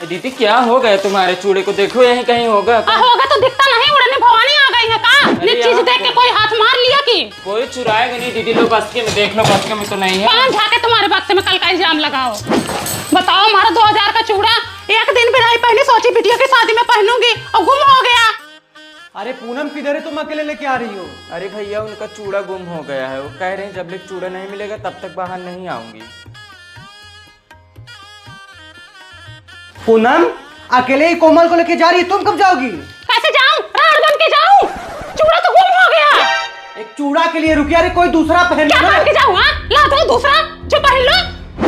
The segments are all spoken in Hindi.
दीदी क्या हो गया तुम्हारे चूड़े को? देखो यहीं कहीं होगा। होगा तो दिखता नहीं, उड़ने भवानी आ गई है का? ये चीज देख के कोई हाथ मार लिया कि? कोई चुराएगा नहीं दीदी, लोग बस्के में देख लो, बस्के में तो नहीं है। पान झाके तुम्हारे बक्से में कल का इल्जाम लगाओ। बताओ हमारा 2000 का चूड़ा एक दिन भी नहीं पहनी, सोची बिटिया की शादी में पहनूंगी और गुम हो गया। अरे पूनम किधर है? तुम अकेले लेके आ रही हो? अरे भैया उनका चूड़ा गुम हो गया है, वो कह रहे हैं जब तक चूड़ा नहीं मिलेगा तब तक बाहर नहीं आऊंगी। पूनम अकेले ही कोमल को लेके जा रही है, तुम कब जाओगी? कैसे जाऊं? राड बन के जाऊं? चूड़ा तो गुम हो गया। एक चूड़ा के लिए रुकी, अरे कोई दूसरा पहन क्या पहन के जाऊं? ला दो दूसरा जो पहन लो।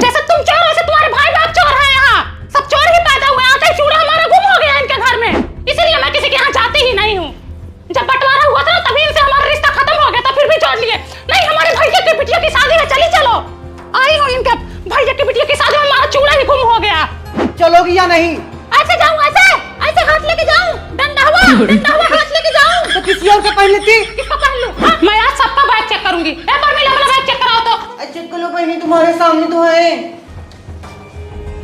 जैसे तुम चोर वैसे तुम्हारे भाई बाप चोर है, यहाँ सब चोर ही पैदा हुए। आधा चूड़ा हमारा गुम हो गया इनके घर में, इसलिए मैं किसी के यहाँ जाती ही नहीं हूँ। जब बंटवारा हुआ था तभी इनसे हमारा रिश्ता खत्म हो गया था, फिर भी जोड़ लिए। नहीं हमारे भैया की बिटिया की शादी है, चली चलो। आई हूँ इनके भैया की बिटिया की शादी में, हमारा चूड़ा ही गुम हो गया। चलोगी या नहीं? ऐसे जाऊं, ऐसे हाथ लेके जाऊं, डंडा हुआ हाथ लेके जाऊं। तो किसी और का पहन लेती। किसका पहन लूं? मैं आज सबका बैग चेक करूंगी। एक बार मिला वाला बैग चेक कराओ तो। चेक करो बहनी, तुम्हारे सामने तो है।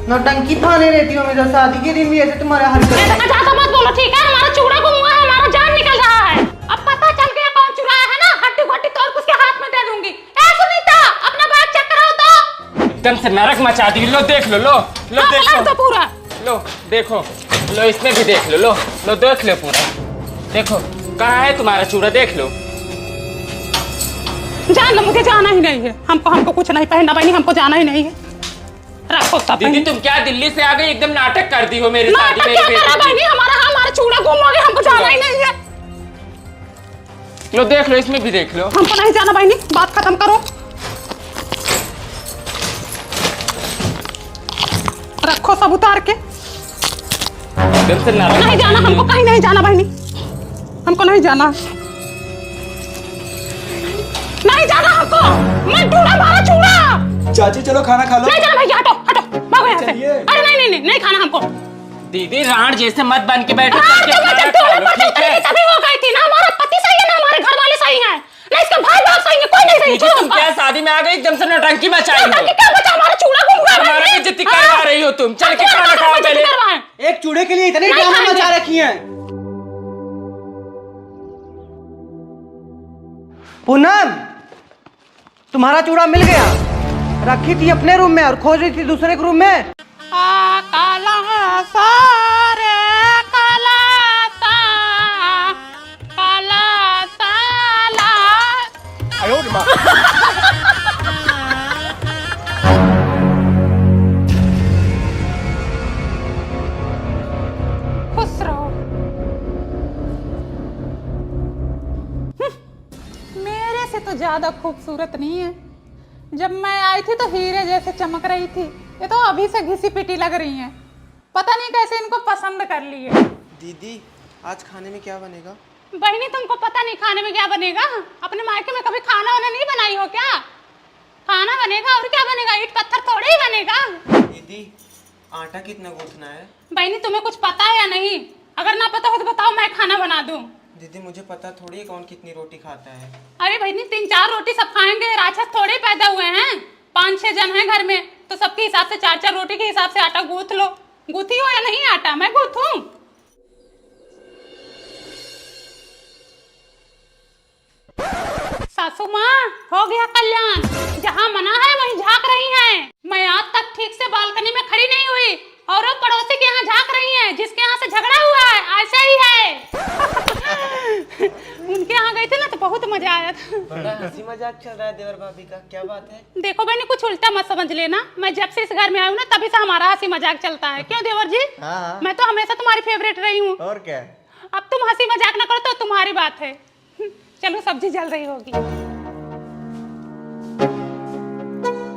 नौटंकी थाने रहती हो हमेशा, शादी के दिन भी ऐसे तुम्हारे हरकत। ऐसा ज्यादा मत बोलो ठीक है? हमारा चूड़ा गुम हुआ है, हमारा जान निकल रहा है। अब पता चल गया कौन चुराया है ना, हड्डी घोटी तोड़ के उसके हाथ में दे दूंगी। ए सुनीता अपना बैग चेक कराओ तो। एकदम से नरक मचा दी। लो देख लो, लो देखो तो पूरा लो, देखो लो, इसमें भी देख लो, लो देख लो पूरा। देखो कहाँ है तुम्हारा चूड़ा, देख लो। जान लो, मुझे जाना ही नहीं है। हमको कुछ नहीं पहनना बहनी, हमको जाना ही नहीं है। रखो सब। दीदी तुम क्या दिल्ली से आ गई, एकदम नाटक कर दी हो मेरी शादी में। हमारा चूड़ा गुम हो गया, हमको जाना ही नहीं है। लो देख लो, इसमें भी देख लो। हमको नहीं जाना बहनी, बात खत्म करो। रखो सब उतार के। नहीं जाना हमको, कहीं नहीं जाना बहनी, हमको नहीं जाना, नहीं जाना हमको। मैं ढूंढा हमारा चूड़ा। चाची चलो खाना खा लो। नहीं जाना भैया, हटो भागो यहाँ से। अरे नहीं खाना हमको। दीदी राण जैसे मत बन के बैठो। तभी हो गई थी ना, हमारा पति सही है ना, हमारे घर वाले सही हैं ना, इसके भाई बाप सही है, कोई नहीं सही। तुम क्या शादी में आ गई एकदम से नौटंकी मचाई हो? क्या बचा? हमारा चूड़ा गुम गया। हमारा बेइज्जती करवा रही हो तुम। चल के खाना खाओ पहले। एक चूड़े के लिए इतनी ड्रामा मचा रखी है। पूनम तुम्हारा चूड़ा मिल गया, रखी थी अपने रूम में और खोज रही थी दूसरे के रूम में। काला सारे काला सा काला साला। आयो रे माँ। खुश रहो। मेरे से तो ज्यादा खूबसूरत नहीं है। जब मैं आई थी तो हीरे जैसे चमक रही थी, ये तो अभी से घिसी पिटी लग रही हैं। पता नहीं कैसे इनको पसंद कर लिए। दीदी आज खाने में क्या बनेगा? बहनी तुमको पता नहीं खाने में क्या बनेगा? अपने मायके में कभी खाना वाना नहीं बनाई हो क्या? खाना बनेगा और क्या बनेगा, ईंट पत्थर थोड़े ही बनेगा। दीदी आटा कितना गूंथना है? बहनी तुम्हें कुछ पता है या नहीं? अगर ना पता हो तो बताओ, मैं खाना बना दूं। दीदी मुझे पता थोड़ी है कौन कितनी रोटी खाता है। अरे बहनी 3-4 रोटी सब खाएंगे, राक्षस थोड़े पैदा हुए हैं। 5-6 जन हैं घर में, तो सबके हिसाब से 4-4 रोटी के हिसाब से आटा गूंथ लो। गूंथी हो या नहीं आटा? मैं गूंथूं? सासू माँ हो गया कल्याण, जहाँ मना है वहीं झांक रही हैं। मैं आज तक ठीक से बालकनी में खड़ी नहीं हुई और वो पड़ोसी के यहाँ झांक रही हैं, जिसके यहाँ से झगड़ा हुआ है ऐसे ही है। उनके यहाँ गई थी ना तो बहुत मजा आया था। बड़ा हंसी मजाक चल रहा है देवर भाभी का, क्या बात है? देखो बहनी कुछ उल्टा मत समझ लेना, मैं जब से इस घर में आई हूँ ना तभी से हमारा हंसी मजाक चलता है। क्यों देवर जी? हाँ। मैं तो हमेशा तुम्हारी फेवरेट रही हूँ। और क्या? अब तुम हंसी मजाक ना करो तो तुम्हारी बात है। चलो सब्जी जल रही होगी।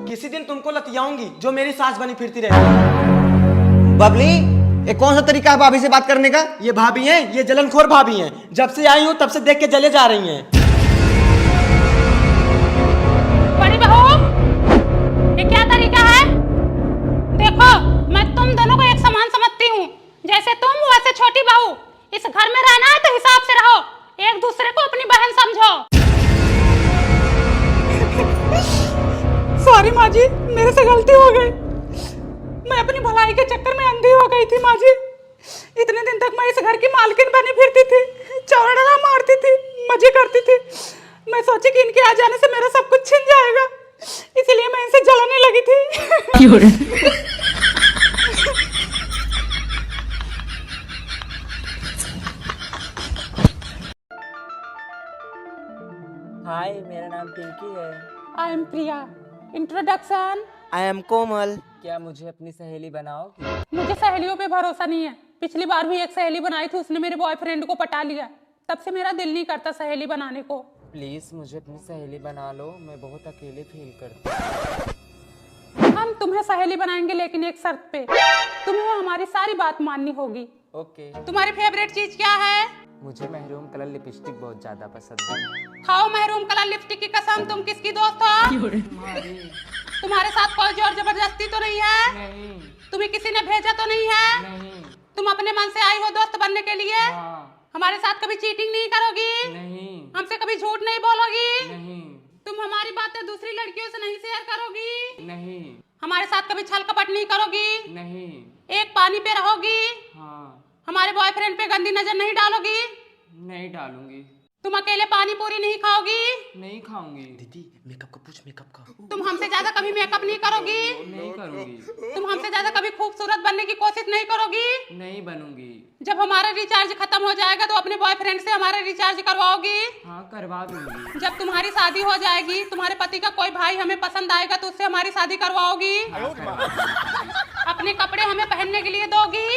किसी दिन तुमको लतियाऊंगी जो मेरी सास बनी फिरती रहे। बबली ये कौन सा तरीका है भाभी से बात करने का? ये भाभी हैं, ये जलनखोर भाभी हैं। जब से आई हूँ तब से देख के जले जा रही हैं। बड़ी बहू ये क्या तरीका है? देखो मैं तुम दोनों को एक समान समझती हूँ, जैसे तुम वैसे छोटी बहू। इस घर में रहना है तो हिसाब से रहो, एक दूसरे को अपनी बहन समझो। सॉरी माँ जी, मेरे से गलती हो गई। मैं अपनी भलाई के चक्कर में अंधी हो गई। गई थी माँ जी। इतने दिन तक मैं इस घर की मालकिन बनी फिरती थी, चौड़ा मारती थी, मजे करती थी। मैं सोची कि इनके आ जाने से मेरा सब कुछ छिन जाएगा, इसलिए मैं इनसे जलने लगी थी। हाय, मेरा नाम पिंकी है। I am Priya. Introduction. I am Komal. क्या मुझे अपनी सहेली बनाओगी? मुझे सहेलियों पे भरोसा नहीं है। पिछली बार भी एक सहेली बनाई थी, उसने मेरे बॉयफ्रेंड को पटा लिया। तब से मेरा दिल नहीं करता सहेली बनाने को। प्लीज मुझे अपनी सहेली बना लो, मैं बहुत अकेले फील करती हूँ। हम तुम्हें सहेली बनाएंगे, लेकिन एक शर्त पे। तुम्हें हमारी सारी बात माननी होगी। ओके। तुम्हारी फेवरेट चीज क्या है? मुझे महरून कलर लिपस्टिक बहुत ज्यादा पसंद है। खाओ महरूम कलर लिपस्टिक की कसम। तुम किसकी दोस्त हो? तुम्हारे साथ कोई जोर जबरदस्ती तो नहीं है? नहीं। तुम्हें किसी ने भेजा तो नहीं है? नहीं। तुम अपने मन से आई हो दोस्त बनने के लिए? हाँ। हमारे साथ कभी चीटिंग नहीं करोगी? नहीं। हमसे कभी झूठ नहीं बोलोगी? नहीं। तुम हमारी बातें दूसरी लड़कियों से नहीं शेयर करोगी? नहीं। हमारे साथ कभी छल कपट नहीं करोगी? नहीं। एक पानी पे रहोगी? हाँ। हमारे बॉयफ्रेंड पे गंदी नजर नहीं डालोगी? नहीं डालूंगी। तुम अकेले पानी पूरी नहीं खाओगी? नहीं खाऊंगी। दीदी मेकअप का पूछ, मेकअप का। तुम हमसे ज्यादा कभी मेकअप नहीं करोगी? नहीं करूंगी। तुम हमसे ज्यादा कभी खूबसूरत बनने की कोशिश नहीं करोगी? नहीं बनूंगी। जब हमारा रिचार्ज खत्म हो जाएगा तो अपने बॉयफ्रेंड से हमारा रिचार्ज करवाओगी? हाँ, करवा दूंगी। जब तुम्हारी शादी हो जाएगी, तुम्हारे पति का कोई भाई हमें पसंद आएगा तो उससे हमारी शादी करवाओगी? हाँ, करवा दूंगी। अपने कपड़े हमें पहनने के लिए दोगी?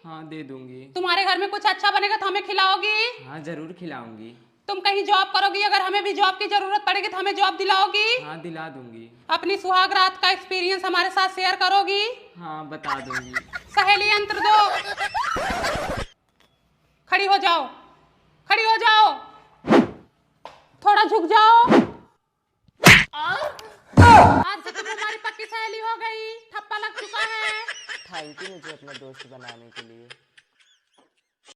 हाँ, दे दूंगी। तुम्हारे घर में कुछ अच्छा बनेगा तो हमें खिलाओगी? हाँ, जरूर खिलाऊंगी। तुम कहीं जॉब करोगी, अगर हमें भी जॉब की जरूरत पड़ेगी तो हमें जॉब दिलाओगी? हाँ, दिला दूंगी। अपनी सुहाग रात का एक्सपीरियंस हमारे साथ शेयर करोगी? हाँ, बता दूंगी। सहेली यंत्र दो। खड़ी हो जाओ, खड़ी हो जाओ, थोड़ा झुक जाओ। आज से तुम हमारी पक्की सहेली हो गई। ठप्पा लग चुका है। थैंक यू मुझे अपना दोस्त बनाने के लिए।